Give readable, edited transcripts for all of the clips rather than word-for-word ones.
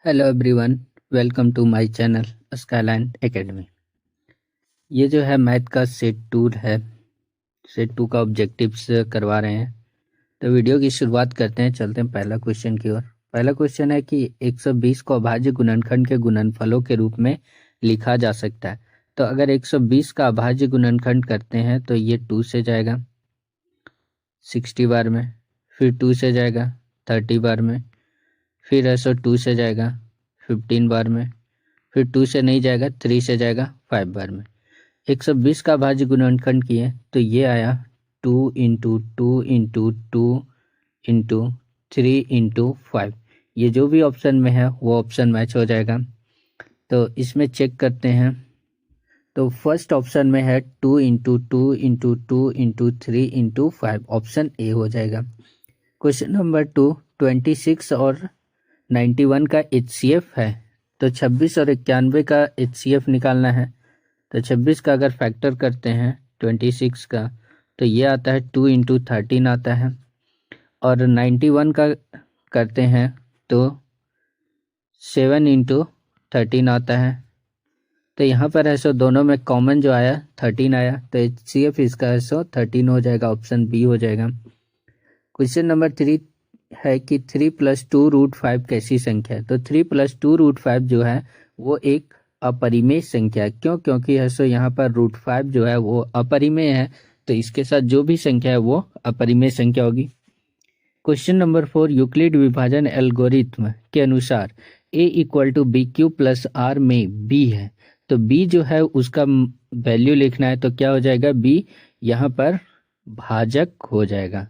Hello everyone, welcome to my channel Skyline Academy. ये जो है मैथ का सेट 2 है। सेट 2 का ऑब्जेक्टिव्स करवा रहे हैं। तो वीडियो की शुरुआत करते हैं, चलते हैं पहला क्वेश्चन की ओर। पहला क्वेश्चन है कि 120 को अभाज्य गुणनखंड के गुणनफलों के रूप में लिखा जा सकता है। तो अगर 120 का अभाज्य गुणनखंड करते हैं तो ये 2 से जाएगा 60 बार में, फिर 2 से जाएगा 30 बार में, फिर ऐसा 2 से जाएगा 15 बार में, फिर 2 से नहीं जाएगा 3 से जाएगा 5 बार में। 120 का भाज्य गुणनखंड किए तो ये आया 2 इंटू 2 इंटू 2 इंटू 3 इंटू 5। ये जो भी ऑप्शन में है वो ऑप्शन मैच हो जाएगा। तो इसमें चेक करते हैं। तो फर्स्ट ऑप्शन में है 2 into 2 into 2 into 3 into 5, option A हो जाएगा। क्वेश्चन नंबर 2, 26 और 91 का HCF है। तो 26 और 91 का HCF निकालना है। तो 26 का अगर फैक्टर करते हैं 26 का तो ये आता है 2 इंटू 13 आता है, और 91 का करते हैं तो 7 इंटू 13 आता है। तो यहाँ पर है सो दोनों में कॉमन जो आया 13 आया, तो HCF इसका है सो 13 हो जाएगा, ऑप्शन बी हो जाएगा। क्वेश्चन नंबर 3 है कि 3 + 2√5 कैसी संख्या है। तो 3 + 2√5 जो है वो एक अपरिमेय संख्या है। क्यों? क्योंकि है सो यहाँ पर √5 जो है वो अपरिमेय है, तो इसके साथ जो भी संख्या है वो अपरिमेय संख्या होगी। क्वेश्चन नंबर 4, यूक्लिड विभाजन एल्गोरिथ्म के अनुसार a = BQ + R में b है। तो b जो है उसका वैल्यू लिखना है, तो क्या हो जाएगा, b यहाँ पर भाजक हो जाएगा।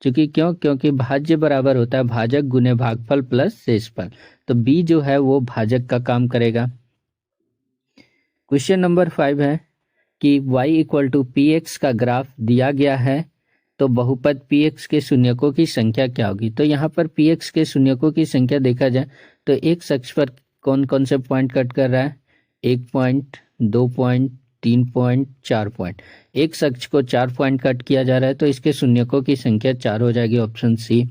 क्योंकि भाज्य बराबर होता है भाजक गुने भागफल प्लस शेषफल, तो b जो है वो भाजक का काम करेगा। क्वेश्चन नंबर 5 है कि y = px का ग्राफ दिया गया है, तो बहुपद px के शून्यकों की संख्या क्या होगी। तो यहाँ पर px के शून्यकों की संख्या देखा जाए तो एक अक्ष पर कौन कौन से पॉइंट कट कर रहा है, 1 पॉइंट, 2 पॉइंट, 3 पॉइंट, 4 पॉइंट। एक अक्ष को 4 पॉइंट कट किया जा रहा है, तो इसके शून्यकों की संख्या 4 हो जाएगी, ऑप्शन सी।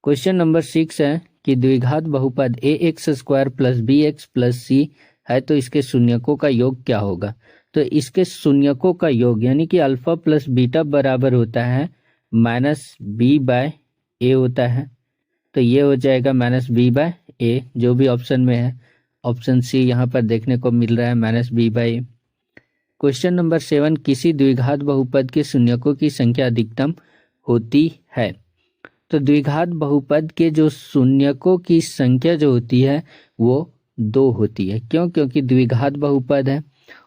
क्वेश्चन नंबर 6 है कि द्विघात बहुपद ax² + bx + c है, तो इसके शून्यकों का योग क्या होगा। तो इसके शून्यकों का योग यानी कि अल्फा प्लस बीटा बराबर होता है -b/a होता है, तो ये हो जाएगा -b/a, जो भी ऑप्शन में है, ऑप्शन सी यहाँ पर देखने को मिल रहा है -b/a। क्वेश्चन नंबर 7, किसी द्विघात बहुपद के शून्यकों की संख्या अधिकतम होती है। तो द्विघात बहुपद के जो शून्यकों की संख्या जो होती है वो 2 होती है। क्यों? क्योंकि द्विघात बहुपद है,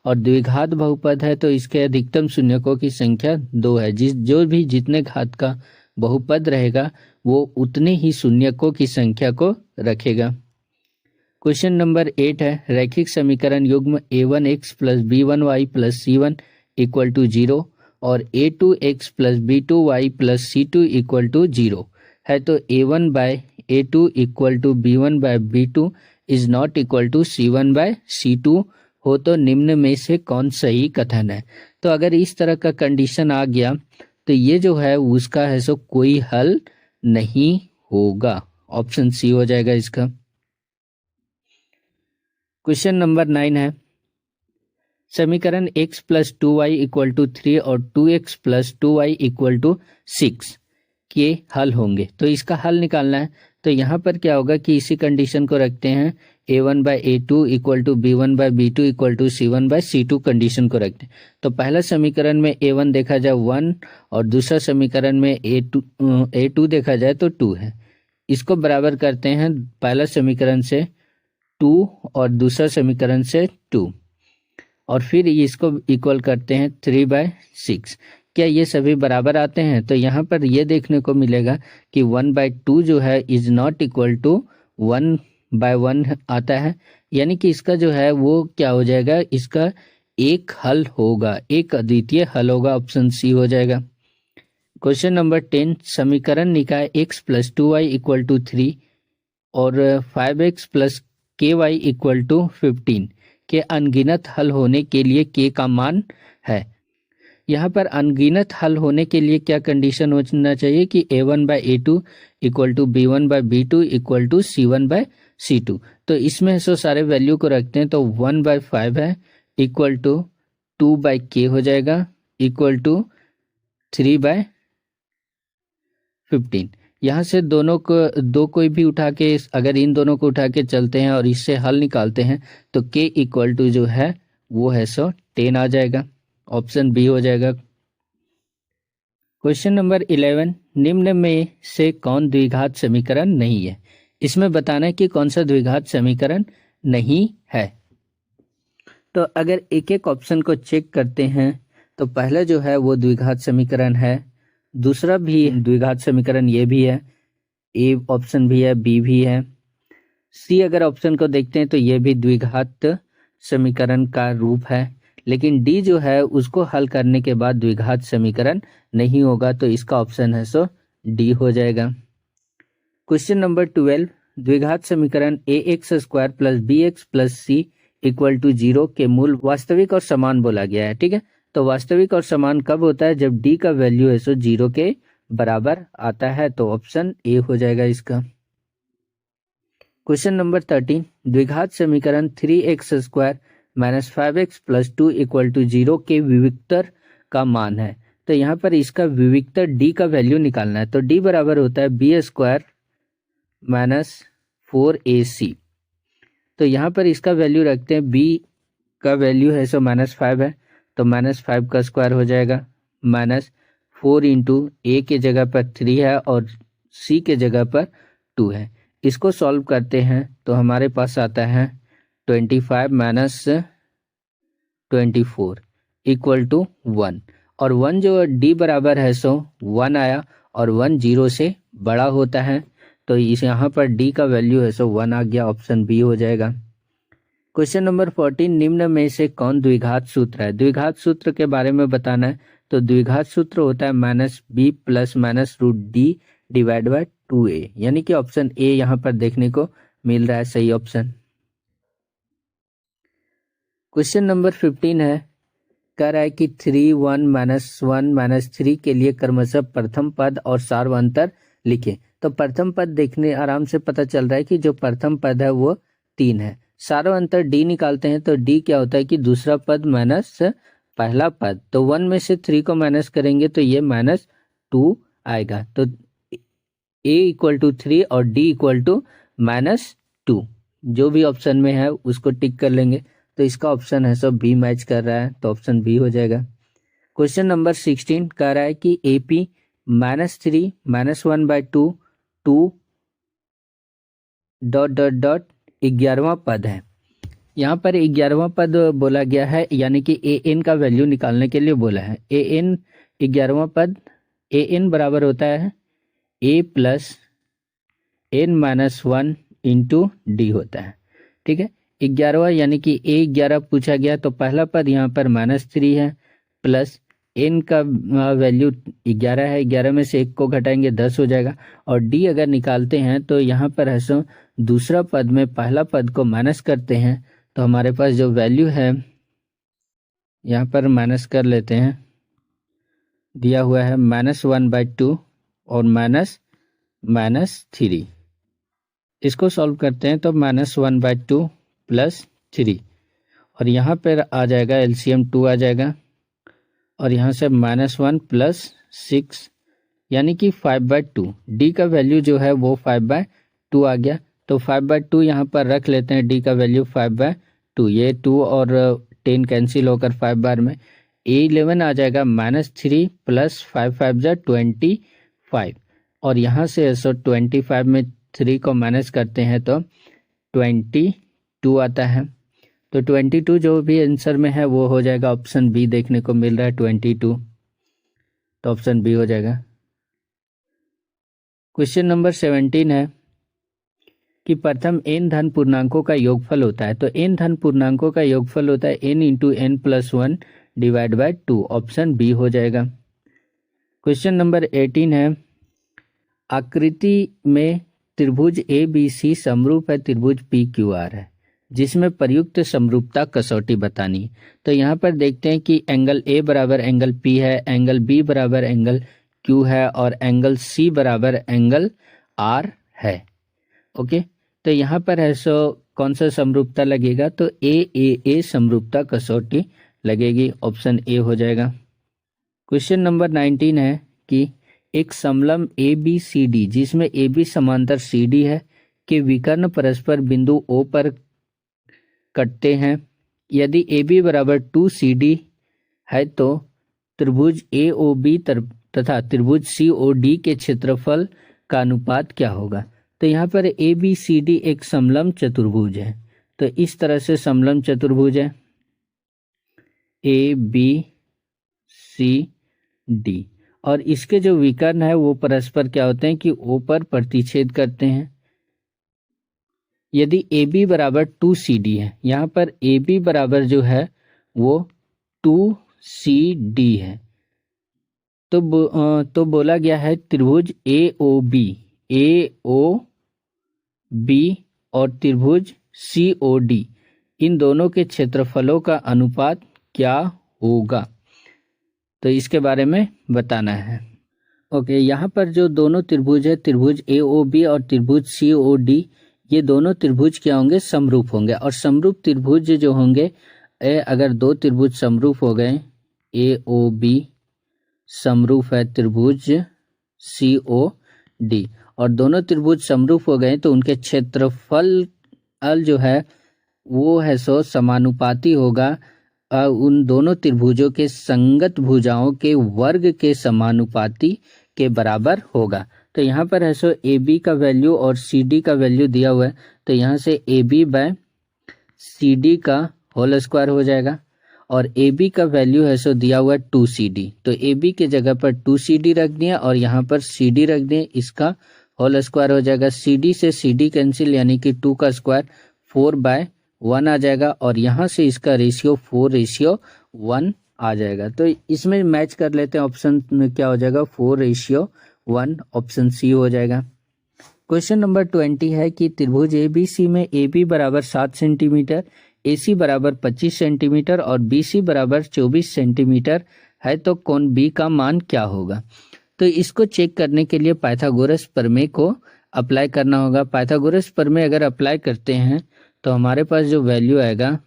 और द्विघात बहुपद है तो इसके अधिकतम शून्यकों की संख्या 2 है। जो भी जितने घात का बहुपद रहेगा वो उतने ही शून्यकों की संख्या को रखेगा। क्वेश्चन नंबर 8 है, रैखिक समीकरण युग्म a1x + b1y + c1 = 0 और a2x + b2y + c2 = 0 है, तो a1/a2 = b1/b2 is not equal to c1/c2 हो, तो निम्न में से कौन सही कथन है। तो अगर इस तरह का कंडीशन आ गया तो ये जो है उसका है सो कोई हल नहीं होगा, ऑप्शन सी हो जाएगा इसका। क्वेश्चन नंबर 9 है, समीकरण x + 2y = 3 और 2x + 2y = 6 के हल होंगे। तो इसका हल निकालना है, तो यहाँ पर क्या होगा कि इसी कंडीशन को रखते हैं, a1/a2 = b1/b2 = c1/c2 कंडीशन को रखते हैं। तो पहला समीकरण में a1 देखा जाए 1 और दूसरा समीकरण में a2 देखा जाए तो 2 है। इसको बराबर करते हैं पहला समीकरण से 2 और दूसरा समीकरण से 2, और फिर इसको इक्वल करते हैं 3/6। क्या ये सभी बराबर आते हैं? तो यहाँ पर ये देखने को मिलेगा कि 1/2 जो है इज नॉट इक्वल टू 1/1 आता है, यानी कि इसका जो है वो क्या हो जाएगा, इसका एक हल होगा, एक अद्वितीय हल होगा, ऑप्शन सी हो जाएगा। क्वेश्चन नंबर 10, समीकरण निकाय x + 2y = 3 और 5x + ky = 15 के अनगिनत हल होने के लिए k का मान है। यहाँ पर अनगिनत हल होने के लिए क्या कंडीशन होना चाहिए कि a1/a2 equal to b1/b2 equal to c1/c2। तो इसमें सो सारे वैल्यू को रखते हैं तो 1/5 है इक्वल टू 2/k हो जाएगा इक्वल टू 3/15। यहाँ से दोनों को दो कोई भी उठा के अगर इन दोनों को उठा के चलते हैं और इससे हल निकालते हैं तो k इक्वल टू जो है वो है 10 आ जाएगा। ऑप्शन बी हो जाएगा। क्वेश्चन नंबर 11, निम्न में से कौन द्विघात समीकरण नहीं है। इसमें बताना है कि कौन सा द्विघात समीकरण नहीं है। तो अगर एक एक ऑप्शन को चेक करते हैं तो पहला जो है वो द्विघात समीकरण है, दूसरा भी द्विघात समीकरण ये भी है, ए ऑप्शन भी है, बी भी है, सी अगर ऑप्शन को देखते हैं तो ये भी द्विघात समीकरण का रूप है, लेकिन डी जो है उसको हल करने के बाद द्विघात समीकरण नहीं होगा, तो इसका ऑप्शन है डी हो जाएगा। क्वेश्चन नंबर 12, द्विघात समीकरण ax² plus bx plus c equal to 0 के मूल वास्तविक और समान बोला गया है। ठीक है, तो वास्तविक और समान कब होता है, जब d का वैल्यू है 0 के बराबर आता है, तो ऑप्शन ए हो जाएगा इसका। क्वेश्चन नंबर 13, द्विघात समीकरण 3x² minus 5x plus 2 equal to 0 के विविक्तर का मान है। तो यहाँ पर इसका विविक्तर d का वैल्यू निकालना है, तो d बराबर होता है b² माइनस 4ac। तो यहाँ पर इसका वैल्यू रखते हैं, b का वैल्यू है -5 है, तो -5 का स्क्वायर हो जाएगा, माइनस 4 इंटू ए के जगह पर 3 है और c के जगह पर 2 है। इसको सॉल्व करते हैं तो हमारे पास आता है 25 माइनस 24 इक्वल टू 1, और 1 जो d बराबर है 1 आया, और 1 0 से बड़ा होता है, तो इस यहाँ पर d का वैल्यू है 1 आ गया, ऑप्शन बी हो जाएगा। क्वेश्चन नंबर 14, निम्न में से कौन द्विघात सूत्र है। द्विघात सूत्र के बारे में बताना है, तो द्विघात सूत्र होता है -b plus -√d divide by 2a, यानी कि ऑप्शन ए यहाँ पर देखने को मिल रहा है सही ऑप्शन। क्वेश्चन नंबर 15 है, कह रहा है कि 3 1 -1 -3 के लिए क्रमशः प्रथम पद और सार्वंतर लिखें। तो प्रथम पद देखने आराम से पता चल रहा है कि जो प्रथम पद है वो 3 है, सार्वंतर d निकालते हैं तो d क्या होता है कि दूसरा पद माइनस पहला पद, तो 1 में से 3 को माइनस करेंगे तो ये -2 आएगा, तो a इक्वल टू 3 और d इक्वल टू -2, जो भी ऑप्शन में है उसको टिक कर लेंगे, तो इसका ऑप्शन है बी मैच कर रहा है, तो ऑप्शन बी हो जाएगा। क्वेश्चन नंबर 16 कह रहा है कि AP -3 -1/2 2 डॉट डॉट डॉट 11वां पद है। यहाँ पर 11वां पद बोला गया है, यानी कि an का वैल्यू निकालने के लिए बोला है। an 11वां पद, an बराबर होता है a plus n-1 into D होता है। ठीक है, 11वां यानी कि a11 पूछा गया, तो पहला पद यहाँ पर -3 है, प्लस n का वैल्यू 11 है, 11 में से 1 को घटाएंगे 10 हो जाएगा, और d अगर निकालते हैं तो यहाँ पर है दूसरा पद में पहला पद को माइनस करते हैं, तो हमारे पास जो वैल्यू है यहाँ पर माइनस कर लेते हैं, दिया हुआ है -1/2 और -3। इसको सॉल्व करते हैं तो -1/2 प्लस 3, और यहाँ पर आ जाएगा एलसीएम 2 आ जाएगा, और यहाँ से -1 प्लस 6 यानी कि 5/2। डी का वैल्यू जो है वो 5/2 आ गया, तो 5/2 यहाँ पर रख लेते हैं, डी का वैल्यू 5/2, ये 2 और 10 कैंसिल होकर 5 बार में A11 आ जाएगा -3 प्लस 5 5 जा 25, और यहाँ से 25 में 3 को माइनस करते हैं तो 22 आता है, तो 22 जो भी आंसर में है वो हो जाएगा ऑप्शन बी, देखने को मिल रहा है 22, तो ऑप्शन बी हो जाएगा। क्वेश्चन नंबर 17 है कि प्रथम n धन पूर्णांकों का योगफल होता है, तो n धन पूर्णांकों का योगफल होता है n into n plus 1 divide by 2, option B हो जाएगा। क्वेश्चन नंबर 18 है, आकृति में त्रिभुज ABC समरूप है त्रिभुज PQR है, जिसमें प्रयुक्त समरूपता कसौटी बतानी है। तो यहाँ पर देखते हैं कि एंगल ए बराबर एंगल पी है, एंगल बी बराबर एंगल क्यू है और एंगल सी बराबर एंगल आर है। ओके, तो यहाँ पर है सो कौन सा समरूपता लगेगा, तो ए समरूपता कसौटी लगेगी, ऑप्शन ए हो जाएगा। क्वेश्चन नंबर 19 है कि एक समलंब ए बी सी डी जिसमें ए बी समांतर सी डी है के विकर्ण परस्पर बिंदु ओ पर कटते हैं। यदि ए बी बराबर 2 सी डी है तो त्रिभुज ए ओ बी तथा त्रिभुज सी ओ डी के क्षेत्रफल का अनुपात क्या होगा। तो यहाँ पर ए बी सी डी एक समलंब चतुर्भुज है। तो इस तरह से समलंब चतुर्भुज है ए बी सी डी, और इसके जो विकर्ण है वो परस्पर क्या होते हैं कि ओ पर प्रतिच्छेद करते हैं। यदि ए बी बराबर 2 सी डी है, यहाँ पर ए बी बराबर जो है वो 2 सी डी है, तो बोला गया है त्रिभुज ए ओ बी और त्रिभुज सी ओ डी इन दोनों के क्षेत्रफलों का अनुपात क्या होगा, तो इसके बारे में बताना है। ओके, यहाँ पर जो दोनों त्रिभुज है, त्रिभुज ए ओ बी और त्रिभुज सी ओ डी, ये दोनों त्रिभुज क्या होंगे, समरूप होंगे। और समरूप त्रिभुज जो होंगे, अगर दो त्रिभुज समरूप हो गए, ए ओ बी समरूप है त्रिभुज सी ओ डी, और दोनों त्रिभुज समरूप हो गए तो उनके क्षेत्रफल जो है वो है सो समानुपाती होगा उन दोनों त्रिभुजों के संगत भुजाओं के वर्ग के समानुपाती के बराबर होगा। तो यहाँ पर है सो ए बी का वैल्यू और सी डी का वैल्यू दिया हुआ है, तो यहाँ से A B by C D का होल स्क्वायर हो जाएगा, और ए बी का वैल्यू है सो दिया हुआ है 2 सी डी, तो ए बी के जगह पर 2 सी डी रख दिया और यहाँ पर सी डी रख दिए, इसका होल स्क्वायर हो जाएगा। सी डी से सी डी कैंसिल, यानी कि 2 का स्क्वायर 4/1 आ जाएगा, और यहाँ से इसका रेशियो 4:1 आ जाएगा। तो इसमें मैच कर लेते हैं, ऑप्शन में क्या हो जाएगा 4:1, ऑप्शन सी हो जाएगा। क्वेश्चन नंबर 20 है कि त्रिभुज ए बी सी में ए बी बराबर 7 सेंटीमीटर, ए सी बराबर 25 सेंटीमीटर और बी सी बराबर 24 सेंटीमीटर है, तो कोण बी का मान क्या होगा। तो इसको चेक करने के लिए पाइथागोरस प्रमेय को अप्लाई करना होगा। पाइथागोरस प्रमेय अगर अप्लाई करते हैं तो हमारे पास जो वैल्यू आएगा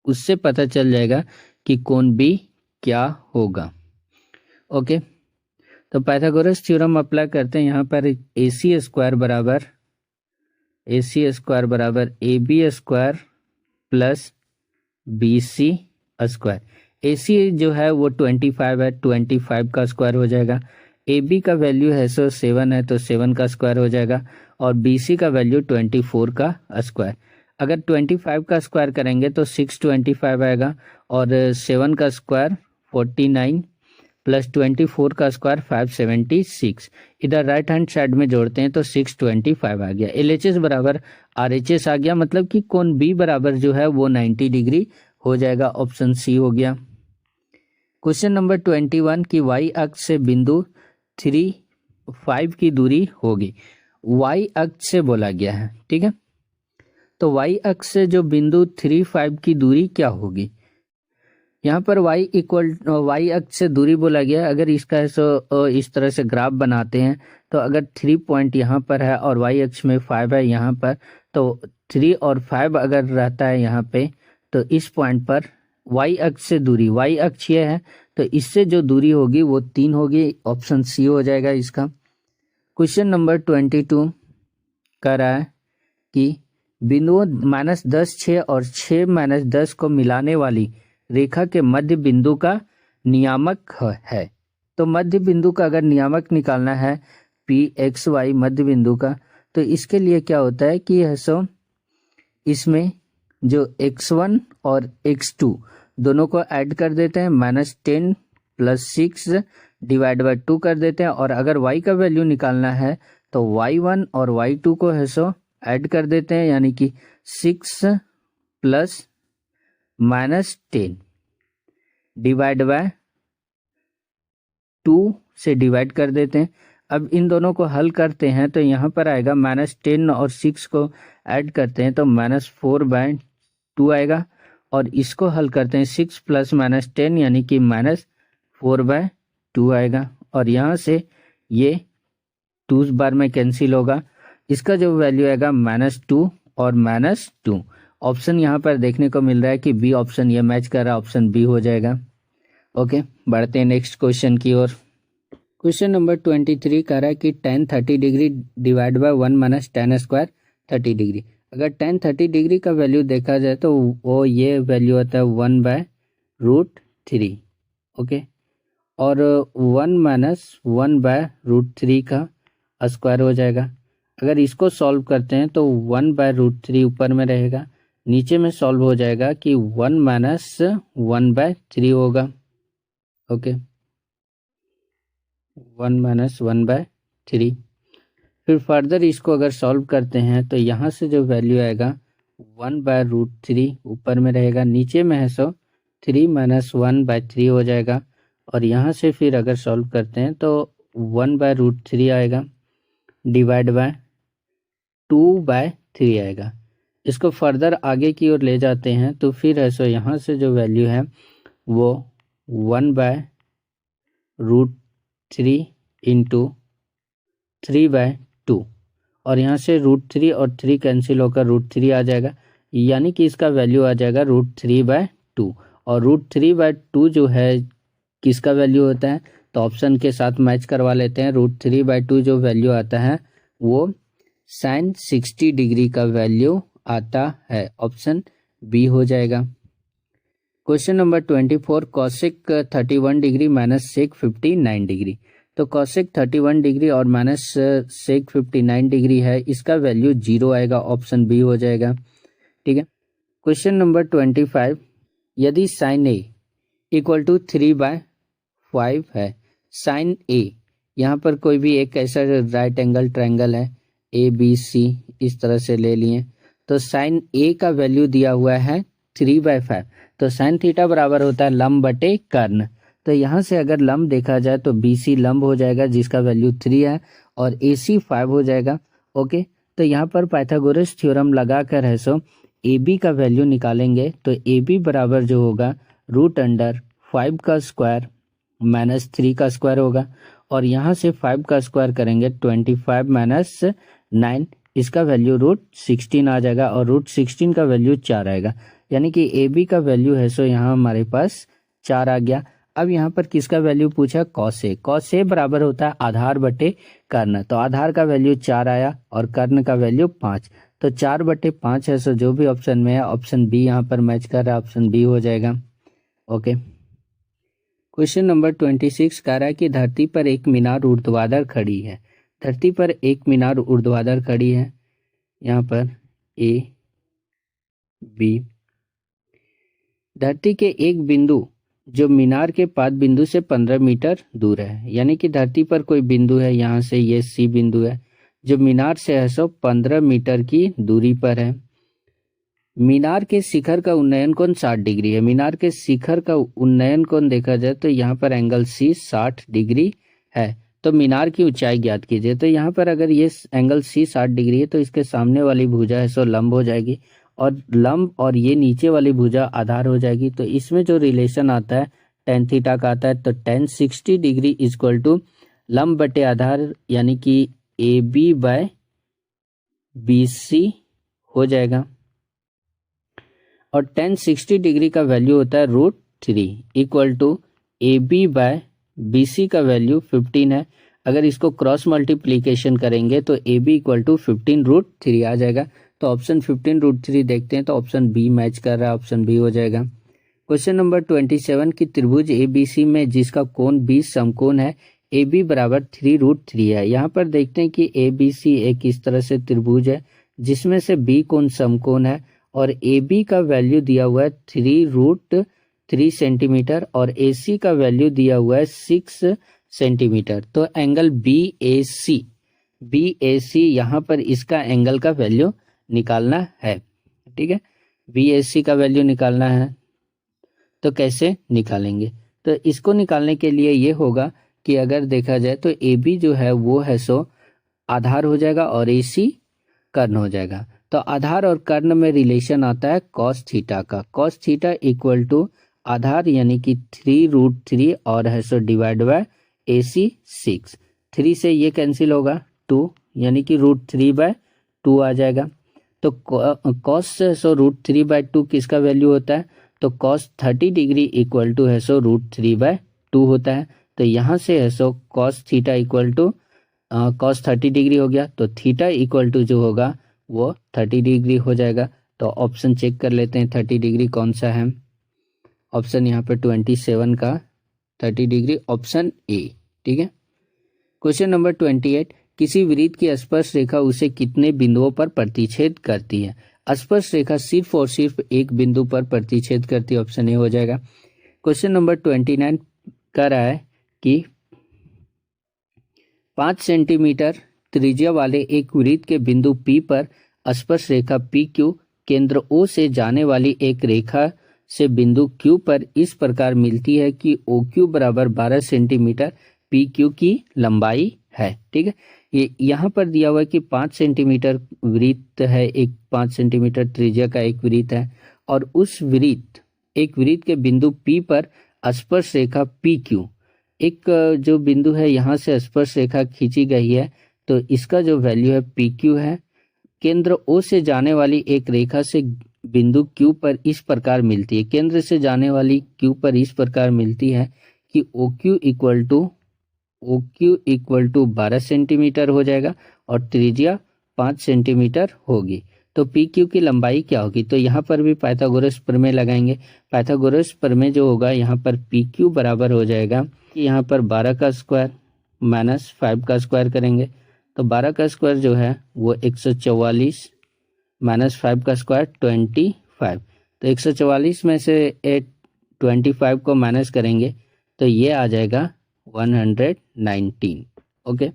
उससे पता चल जाएगा कि कोण बी क्या होगा। ओके, तो पाइथागोरस थ्योरम अप्लाई करते हैं। यहाँ पर ए सी स्क्वायर बराबर A B square plus B C square. A C जो है वो 25 है, 25 का स्क्वायर हो जाएगा। ए बी का वैल्यू है सो 7 है, तो 7 का स्क्वायर हो जाएगा, और बी सी का वैल्यू 24 का स्क्वायर। अगर 25 का स्क्वायर करेंगे तो 625 आएगा, और 7 का स्क्वायर 49 प्लस 24 का स्क्वायर 576। इधर राइट हैंड साइड में जोड़ते हैं तो 625 आ गया। LHS बराबर RHS आ गया, मतलब कि कोण बी बराबर जो है वो 90 डिग्री हो जाएगा, ऑप्शन सी हो गया। क्वेश्चन नंबर 21 की वाई अक्ष से बिंदु 3, 5 की दूरी होगी। वाई अक्ष से बोला गया है, ठीक है। तो वाई अक्ष से जो बिंदु 3, 5 की दूरी क्या होगी। यहाँ पर वाई अक्ष से दूरी बोला गया। अगर इसका इस तरह से ग्राफ बनाते हैं तो अगर 3 पॉइंट यहाँ पर है और वाई अक्ष में 5 है यहाँ पर, तो 3 और 5 अगर रहता है यहाँ पे, तो इस पॉइंट पर वाई अक्ष से दूरी, वाई अक्ष ये है तो इससे जो दूरी होगी वो 3 होगी, ऑप्शन सी हो जाएगा इसका। क्वेश्चन नंबर 22 कह रहा है कि बिंदुओं -10, 6 और 6 -10 को मिलाने वाली रेखा के मध्य बिंदु का नियामक है। तो मध्य बिंदु का अगर नियामक निकालना है PXY मध्य बिंदु का, तो इसके लिए क्या होता है कि इसमें जो x1 और x2 दोनों को ऐड कर देते हैं, -10 + 6 / 2 कर देते हैं, और अगर y का वैल्यू निकालना है तो y1 और y2 को ऐड कर देते हैं, यानी कि 6 + -10 / 2 से डिवाइड कर देते हैं। अब इन दोनों को हल करते हैं तो यहाँ पर आएगा -10 और 6 को ऐड करते हैं तो -4/2 आएगा, और इसको हल करते हैं 6 + -10 यानी कि -4/2 आएगा, और यहाँ से ये 2 बार में कैंसिल होगा। इसका जो वैल्यू आएगा -2 और -2। ऑप्शन यहाँ पर देखने को मिल रहा है कि बी ऑप्शन ये मैच कर रहा है, ऑप्शन बी हो जाएगा। ओके, बढ़ते हैं नेक्स्ट क्वेश्चन की ओर। क्वेश्चन नंबर 23 कह रहा है कि tan 30 degree divide by 1 - tan square 30 degree. अगर tan 30 डिग्री का वैल्यू देखा जाए तो वो ये वैल्यू आता है 1/√3। ओके, और 1 - 1/√3 का स्क्वायर हो जाएगा। अगर इसको सॉल्व करते हैं तो 1/√3 ऊपर में रहेगा, नीचे में सॉल्व हो जाएगा कि 1 - 1/3 होगा। ओके, 1 - 1/3। फिर फर्दर इसको अगर सॉल्व करते हैं तो यहाँ से जो वैल्यू आएगा 1/√3 ऊपर में रहेगा, नीचे में है सो 3 - 1/3 हो जाएगा, और यहाँ से फिर अगर सॉल्व करते हैं तो 1/√3 आएगा डिवाइड बाय 2/3 आएगा। इसको फर्दर आगे की ओर ले जाते हैं तो फिर है सो यहाँ से जो वैल्यू है वो 1/√3 इंटू 3/2, और यहाँ से √3 और 3 कैंसिल होकर √3 आ जाएगा, यानी कि इसका वैल्यू आ जाएगा √3/2। और √3/2 जो है किसका वैल्यू होता है, तो ऑप्शन के साथ मैच करवा लेते हैं। √3/2 जो वैल्यू आता है वो sin 60 डिग्री का वैल्यू आता है, ऑप्शन बी हो जाएगा। Question number 24 cosec 31 degree -sec 59 degree. तो cosec 31 डिग्री और -sec 59 डिग्री है, इसका वैल्यू 0 आएगा, ऑप्शन बी हो जाएगा। ठीक है, क्वेश्चन नंबर 25, यदि sin a = 3/5 है, sin a यहाँ पर कोई भी एक ऐसा राइट एंगल ट्रायंगल है ABC, इस तरह से ले लिए, तो sin a का वैल्यू दिया हुआ है 3/5, तो sin थीटा बराबर होता है लंब बटे कर्ण। तो यहाँ से अगर लंब देखा जाए तो BC लंब हो जाएगा जिसका वैल्यू 3 है, और AC 5 हो जाएगा। ओके, तो यहाँ पर पाइथागोरस थ्योरम लगा कर है सो AB का वैल्यू निकालेंगे, तो AB बराबर जो होगा √5 का स्क्वायर -3 का स्क्वायर होगा, और यहाँ से 5 का स्क्वायर करेंगे 25 - 9, इसका वैल्यू √16 आ जाएगा, और √16 का वैल्यू 4 आएगा, यानी कि AB का वैल्यू है सो यहाँ हमारे पास 4 आ गया। अब यहाँ पर किसका वैल्यू पूछा, cos A। cos A बराबर होता है आधार बटे कर्ण, तो आधार का वैल्यू 4 आया और कर्ण का वैल्यू 5, तो 4/5 है, सो जो भी ऑप्शन में है ऑप्शन बी यहाँ पर मैच कर रहा है, ऑप्शन बी हो जाएगा। ओके, क्वेश्चन नंबर 26 कह रहा है कि धरती पर एक मीनार ऊर्ध्वाधर खड़ी है। धरती पर एक मीनार ऊर्ध्वाधर खड़ी है, यहाँ पर A B। धरती के एक बिंदु जो मीनार के पाद बिंदु से 15 मीटर दूर है, यानी कि धरती पर कोई बिंदु है, यहाँ से ये C बिंदु है जो मीनार से है सो 15 मीटर की दूरी पर है। मीनार के शिखर का उन्नयन कोण 60 डिग्री है। मीनार के शिखर का उन्नयन कोण देखा जाए तो यहाँ पर एंगल C 60 डिग्री है। तो मीनार की ऊंचाई ज्ञात कीजिए। तो यहाँ पर अगर ये एंगल C 60 डिग्री है तो इसके सामने वाली भुजा है सो लंब हो जाएगी, और लंब और ये नीचे वाली भुजा आधार हो जाएगी। तो इसमें जो रिलेशन आता है tan थीटा का आता है, तो tan 60 डिग्री इक्वल टू लंब बटे आधार, यानी कि AB/BC हो जाएगा, और tan 60 डिग्री का वैल्यू होता है √3 इक्वल टू AB/BC का वैल्यू 15 है। अगर इसको क्रॉस मल्टीप्लीकेशन करेंगे तो AB इक्वल टू 15 √3 आ जाएगा। तो ऑप्शन 15 √3 देखते हैं तो ऑप्शन बी मैच कर रहा है, ऑप्शन बी हो जाएगा। क्वेश्चन नंबर 27 की त्रिभुज ABC में जिसका कोण 20 समकोण है, AB बराबर 3√3 है। यहाँ पर देखते हैं कि ABC एक इस तरह से त्रिभुज है जिसमें से B कोण समकोण है, और AB का वैल्यू दिया हुआ है 3√3 सेंटीमीटर, और AC का वैल्यू दिया हुआ है 6 सेंटीमीटर। तो एंगल BAC यहाँ पर इसका एंगल का वैल्यू निकालना है। ठीक है, BAC का वैल्यू निकालना है, तो कैसे निकालेंगे, तो इसको निकालने के लिए ये होगा कि अगर देखा जाए तो ए बी जो है वो है सो आधार हो जाएगा और ए सी कर्ण हो जाएगा। तो आधार और कर्ण में रिलेशन आता है कॉस थीटा का। कॉस थीटा इक्वल टू आधार यानी कि 3√3 और है सो डिवाइड बाय ए सी 6। 3 से ये कैंसिल होगा 2 यानी कि √3/2 आ जाएगा। तो कॉस से सो √3/2 किसका वैल्यू होता है? तो कॉस 30 डिग्री इक्वल टू है सो √3/2 होता है। तो यहाँ से है so cos theta equal to cos 30 degree हो गया, तो थीटा इक्वल टू जो होगा वो 30 डिग्री हो जाएगा। तो ऑप्शन चेक कर लेते हैं 30 डिग्री कौन सा है। ऑप्शन यहाँ पे 27 का 30 डिग्री ऑप्शन ए। ठीक है। क्वेश्चन नंबर 28, किसी वृत्त की स्पर्श रेखा उसे कितने बिंदुओं पर प्रतिच्छेद करती है? स्पर्श रेखा सिर्फ और सिर्फ एक बिंदु पर प्रतिच्छेद करती है, ऑप्शन ए हो जाएगा। क्वेश्चन नंबर 29 कह रहा है कि 5 सेंटीमीटर त्रिज्या वाले एक वृत्त के बिंदु P पर स्पर्श रेखा PQ केंद्र O से जाने वाली एक रेखा से बिंदु Q पर इस प्रकार मिलती है कि OQ बराबर 12 सेंटीमीटर PQ की लंबाई है। ठीक है। ये यहाँ पर दिया हुआ है कि 5 सेंटीमीटर वृत्त है, एक 5 सेंटीमीटर त्रिज्या का एक वृत्त है और उस एक वृत्त के बिंदु P पर स्पर्श रेखा PQ, एक जो बिंदु है यहाँ से स्पर्श रेखा खींची गई है, तो इसका जो वैल्यू है PQ है। केंद्र O से जाने वाली एक रेखा से बिंदु Q पर इस प्रकार मिलती है, केंद्र से जाने वाली Q पर इस प्रकार मिलती है कि OQ इक्वल टू 12 सेंटीमीटर हो जाएगा और त्रिज्या 5 सेंटीमीटर होगी। तो PQ की लंबाई क्या होगी? तो यहाँ पर भी पाइथागोरस प्रमेय लगाएंगे। पाइथागोरस प्रमेय जो होगा यहाँ पर PQ बराबर हो जाएगा कि यहाँ पर 12 का स्क्वायर माइनस 5 का स्क्वायर करेंगे, तो 12 का स्क्वायर जो है वो 144 माइनस 5 का स्क्वायर 25। तो 144 में से 25 को माइनस करेंगे तो ये आ जाएगा 119। ओके।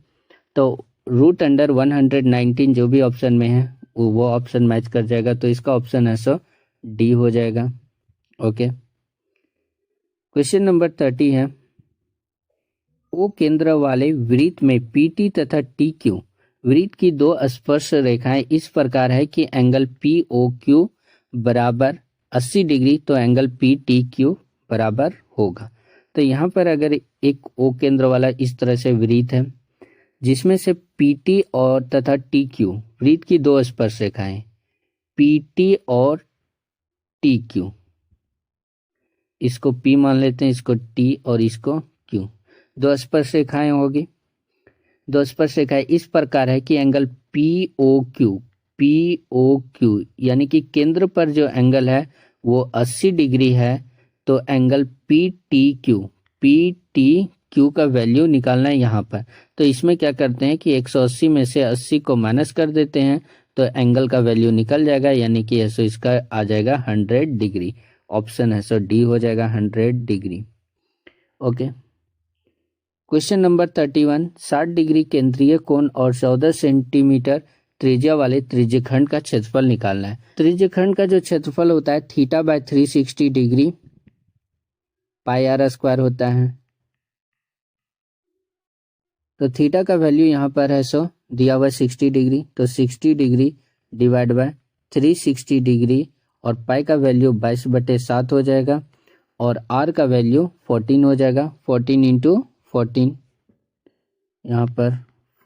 तो रूट अंडर 119 जो भी ऑप्शन में है वो ऑप्शन मैच कर जाएगा, तो इसका ऑप्शन है सो डी हो जाएगा। ओके। क्वेश्चन नंबर 30 है, ओ केंद्र वाले वृत्त में PT तथा TQ वृत्त की दो स्पर्श रेखाएं इस प्रकार है कि एंगल POQ बराबर 80 डिग्री, तो एंगल PTQ बराबर होगा। तो यहाँ पर अगर एक O केंद्र वाला इस तरह से वृत्त है जिसमें से PT और तथा TQ वृत्त की दो स्पर्श रेखाएं PT और TQ, इसको P मान लेते हैं, इसको T और इसको Q, दो स्पर्श रेखाएं होगी। दो स्पर्श रेखाएं इस प्रकार है कि एंगल POQ यानी कि केंद्र पर जो एंगल है वो 80 डिग्री है, तो एंगल PTQ का वैल्यू निकालना है यहाँ पर। तो इसमें क्या करते हैं कि 180 में से 80 को माइनस कर देते हैं तो एंगल का वैल्यू निकल जाएगा, यानी कि ऐसो इसका आ जाएगा 100 डिग्री। ऑप्शन है सो डी हो जाएगा 100 degree. Okay. Question number 31, 60 degree केंद्रीय कोण और 14 सेंटीमीटर त्रिज्या वाले त्रिज्यखंड का क्षेत्रफल निकालना है। त्रिज्यखंड का जो क्षेत्रफल होता है θ/360 डिग्री πr² होता है। तो थीटा का वैल्यू यहाँ पर है सो दिया हुआ 60 डिग्री, तो 60 डिग्री डिवाइड बाय 360 डिग्री और पाई का वैल्यू 22/7 हो जाएगा और आर का वैल्यू 14 हो जाएगा। 14 इंटू 14, यहाँ पर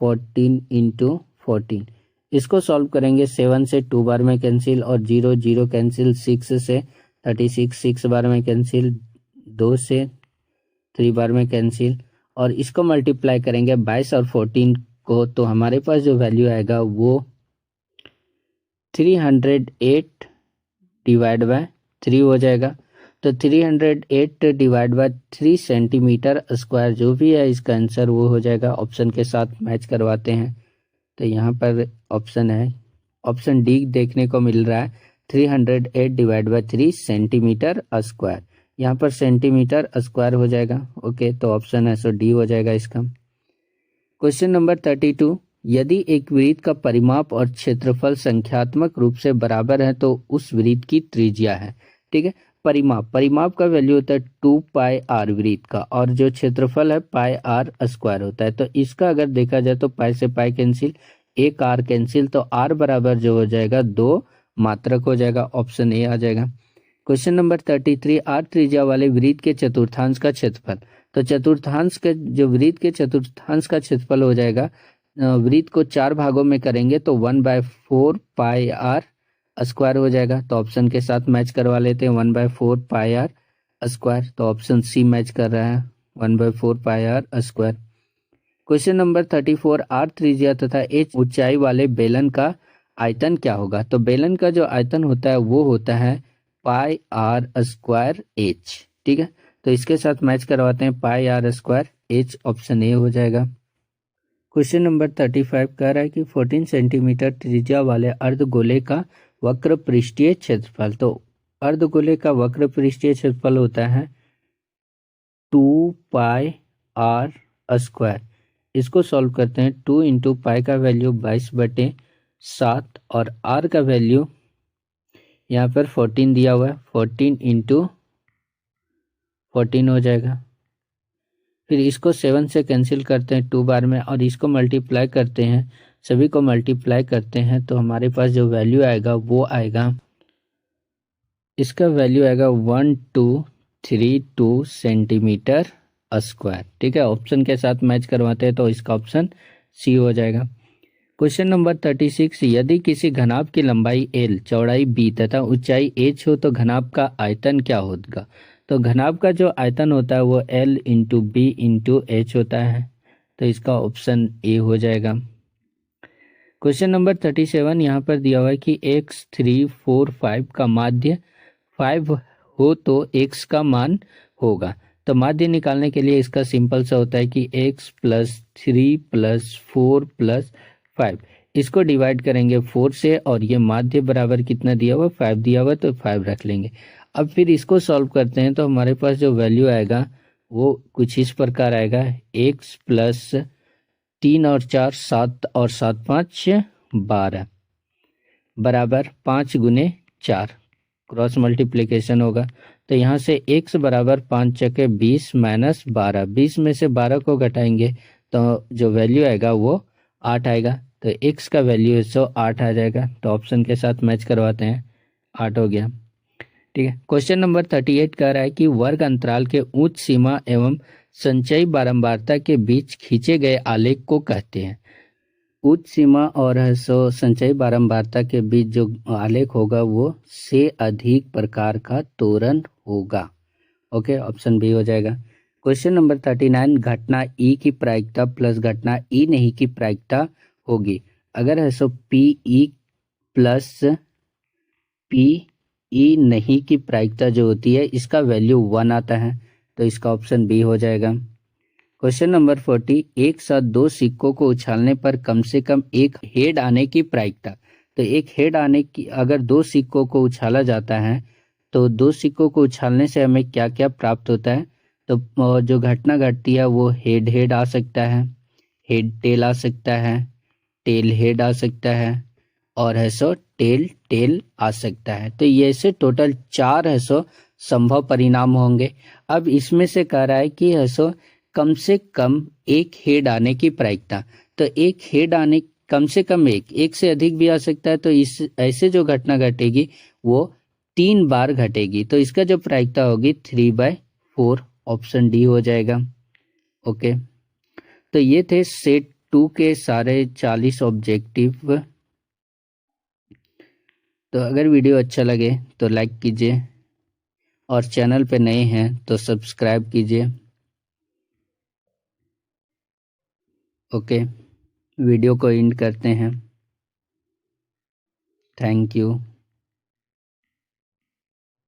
14 इंटू 14, इसको सॉल्व करेंगे। 7 से 2 बार में कैंसिल और 0 0 कैंसिल, 6 से 36 6 बार में कैंसिल, 2 से 3 बार में कैंसिल और इसको मल्टीप्लाई करेंगे 22 और 14 को, तो हमारे पास जो वैल्यू आएगा वो 308 डिवाइड बाय 3 हो जाएगा। तो 308 डिवाइड बाय 3 सेंटीमीटर स्क्वायर जो भी है इसका आंसर वो हो जाएगा। ऑप्शन के साथ मैच करवाते हैं, तो यहाँ पर ऑप्शन है, ऑप्शन डी देखने को मिल रहा है 308 डिवाइड बाय 3 सेंटीमीटर स्क्वायर, यहाँ पर सेंटीमीटर स्क्वायर हो जाएगा। ओके, तो ऑप्शन है सो डी हो जाएगा इसका। क्वेश्चन नंबर 32, यदि एक वृत्त का परिमाप और क्षेत्रफल संख्यात्मक रूप से बराबर है तो उस वृत्त की त्रिज्या है। ठीक है, परिमाप का वैल्यू होता है 2πr वृत्त का, और जो क्षेत्रफल है πr² होता है। तो इसका अगर देखा जाए तो पाई से पाई कैंसिल, एक r कैंसिल, तो r बराबर जो हो जाएगा 2 मात्रक हो जाएगा। ऑप्शन ए आ जाएगा। क्वेश्चन नंबर 33, r त्रिज्या वाले वृत्त के चतुर्थांश का क्षेत्रफल। तो चतुर्थांश के जो वृत्त के चतुर्थांश का क्षेत्रफल हो जाएगा, वृत्त को 4 भागों में करेंगे तो 1/4πr² हो जाएगा। तो ऑप्शन के साथ मैच करवा लेते हैं, 1/4πr²। तो ऑप्शन सी मैच कर रहा है, 1/4πr²। क्वेश्चन नंबर 34, r त्रिज्या तथा h ऊंचाई वाले बेलन का आयतन क्या होगा। तो बेलन का जो आयतन होता है वो होता है πr²h। ठीक है, तो इसके साथ मैच करवाते हैं, πr²h, ऑप्शन ए हो जाएगा। क्वेश्चन नंबर 35 कह रहा है कि 14 सेंटीमीटर त्रिज्या वाले अर्धगोले का वक्र पृष्ठीय क्षेत्रफल। तो अर्धगोले का वक्र पृष्ठीय क्षेत्रफल होता है 2πr²। इसको सॉल्व करते हैं, 2 इंटू पाई का वैल्यू 22/7 और r का वैल्यू यहाँ पर 14 दिया हुआ है, 14 इंटू 14 हो जाएगा। फिर इसको 7 से कैंसिल करते हैं 2 बार में, और इसको मल्टीप्लाई करते हैं, सभी को मल्टीप्लाई करते हैं, तो हमारे पास जो वैल्यू आएगा वो आएगा, इसका वैल्यू आएगा 1232 सेंटीमीटर स्क्वायर। ठीक है, ऑप्शन के साथ मैच करवाते हैं तो इसका ऑप्शन सी हो जाएगा। क्वेश्चन नंबर 36, यदि किसी घनाभ की लंबाई l, चौड़ाई b तथा ऊंचाई h हो तो घनाभ का आयतन क्या होगा। तो घनाभ का जो आयतन होता है वो l into B into H होता है। तो इसका ऑप्शन ए हो जाएगा। क्वेश्चन नंबर 37, यहाँ पर दिया हुआ है कि x 3 4 5 का माध्य 5 हो तो x का मान होगा। तो माध्य निकालने के लिए इसका सिंपल सा होता है कि x + 3 + 4 + 5, इसको डिवाइड करेंगे 4 से, और ये माध्य बराबर कितना दिया हुआ, 5 दिया हुआ, तो 5 रख लेंगे। अब फिर इसको सॉल्व करते हैं तो हमारे पास जो वैल्यू आएगा वो कुछ इस प्रकार आएगा, x + 3 और 4 7 और 7 5 12 बराबर 5 × 4, क्रॉस मल्टीप्लिकेशन होगा। तो यहाँ से x बराबर 5 × 20 - 12, 20 में से 12 को घटाएंगे तो जो वैल्यू आएगा वो 8 आएगा। तो x का वैल्यू 108 आ जाएगा। तो ऑप्शन के साथ मैच करवाते हैं, 8 हो गया। ठीक है, क्वेश्चन नंबर 38 कह रहा है कि वर्ग अंतराल के उच्च सीमा एवं संचयी बारंबारता के बीच खींचे गए आलेख को कहते हैं। उच्च सीमा और संचयी बारंबारता के बीच जो आलेख होगा वो से अधिक प्रकार का त्वरण होगा। ओके, ऑप्शन बी हो जाएगा। क्वेश्चन नंबर 39, घटना ई की प्रायिकता प्लस घटना ई नहीं की प्रायिकता होगी। अगर है सो P E plus P E नहीं की प्रायिकता जो होती है इसका वैल्यू 1 आता है। तो इसका ऑप्शन बी हो जाएगा। क्वेश्चन नंबर 40, एक साथ 2 सिक्कों को उछालने पर कम से कम एक हेड आने की प्रायिकता। तो एक हेड आने की, अगर 2 सिक्कों को उछाला जाता है तो 2 सिक्कों को उछालने से हमें क्या क्या प्राप्त होता है। तो जो घटना घटती है वो हेड हेड आ सकता है, हेड टेल आ सकता है, टेल हेड आ सकता है, और है सो टेल टेल आ सकता है। तो ये से टोटल 4 है सो संभव परिणाम होंगे। अब इसमें से कह रहा है कि है सो कम से कम एक हेड आने की प्रायिकता। तो एक हेड आने, कम से कम एक से अधिक भी आ सकता है। तो इस ऐसे जो घटना घटेगी वो 3 बार घटेगी। तो इसका जो प्रायिकता होगी 3/4, ऑप्शन डी हो जाएगा। ओके, तो ये थे सेट 2 के सारे 40 ऑब्जेक्टिव। तो अगर वीडियो अच्छा लगे तो लाइक कीजिए, और चैनल पे नए हैं तो सब्सक्राइब कीजिए। ओके, वीडियो को एंड करते हैं। Thank you.